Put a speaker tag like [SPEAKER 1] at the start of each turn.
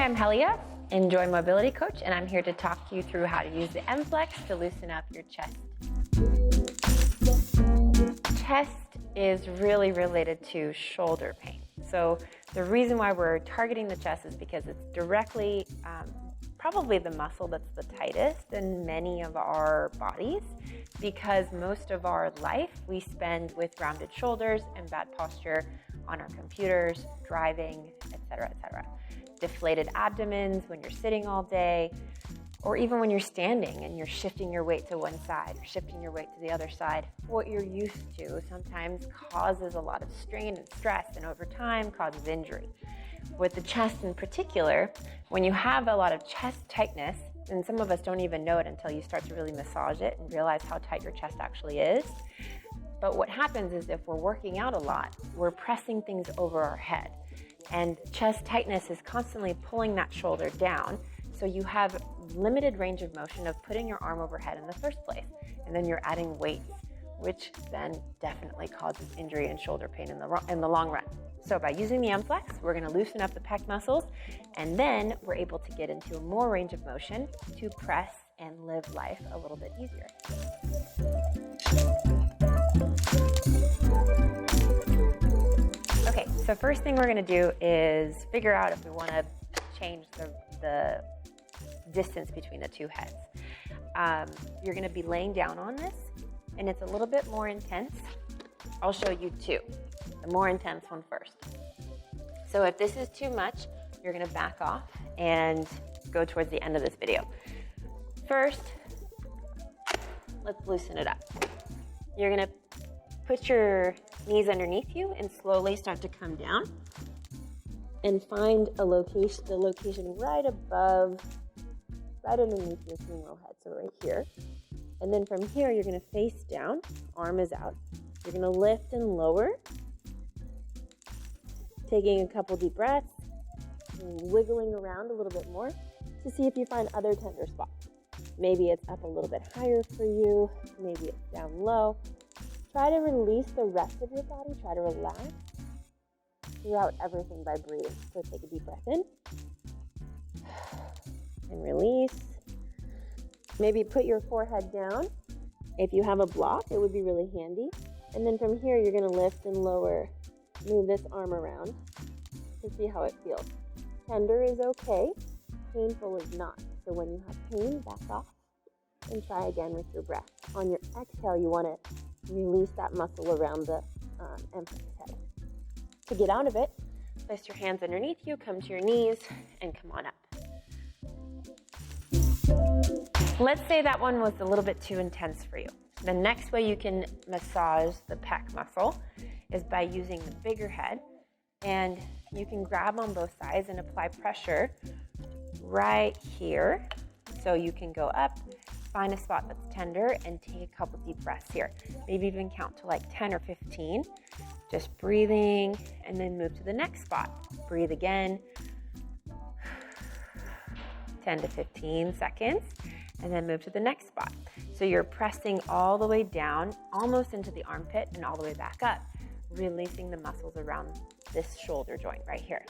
[SPEAKER 1] I'm Helia, Njoie mobility coach, and I'm here to talk you through how to use the MFLEX to loosen up your chest. Chest is really related to shoulder pain. So the reason why we're targeting the chest is because it's directly probably the muscle that's the tightest in many of our bodies, because most of our life we spend with rounded shoulders and bad posture on our computers, driving, etc., etc. Deflated abdomens when you're sitting all day, or even when you're standing and you're shifting your weight to one side or shifting your weight to the other side. What you're used to sometimes causes a lot of strain and stress, and over time causes injury. With the chest in particular, when you have a lot of chest tightness, and some of us don't even know it until you start to really massage it and realize how tight your chest actually is. But what happens is if we're working out a lot, we're pressing things over our head. And chest tightness is constantly pulling that shoulder down, so you have limited range of motion of putting your arm overhead in the first place. And then you're adding weights, which then definitely causes injury and shoulder pain in the long run. So by using the MFLEX, we're going to loosen up the pec muscles, and then we're able to get into more range of motion to press and live life a little bit easier. Okay, so first thing we're going to do is figure out if we want to change the distance between the two heads. You're going to be laying down on this, and it's a little bit more intense. I'll show you two. The more intense one first. So if this is too much, you're going to back off and go towards the end of this video. First, let's loosen it up. You're going to put your knees underneath you and slowly start to come down and find the location right underneath your femoral head, so right here. And then from here, you're going to face down, arm is out. You're going to lift and lower, taking a couple deep breaths, and wiggling around a little bit more to see if you find other tender spots. Maybe it's up a little bit higher for you, maybe it's down low. Try to release the rest of your body, try to relax throughout everything by breathing. So take a deep breath in and release. Maybe put your forehead down. If you have a block, it would be really handy. And then from here, you're going to lift and lower. Move this arm around to see how it feels. Tender is okay, painful is not. So when you have pain, back off and try again with your breath. On your exhale, you want to release that muscle around the MFLEX head. To get out of it, place your hands underneath you, come to your knees, and come on up. Let's say that one was a little bit too intense for you. The next way you can massage the pec muscle is by using the bigger head, and you can grab on both sides and apply pressure right here. So you can go up, find a spot that's tender, and take a couple deep breaths here. Maybe even count to like 10 or 15. Just breathing, and then move to the next spot. Breathe again, 10 to 15 seconds, and then move to the next spot. So you're pressing all the way down, almost into the armpit, and all the way back up, releasing the muscles around this shoulder joint right here.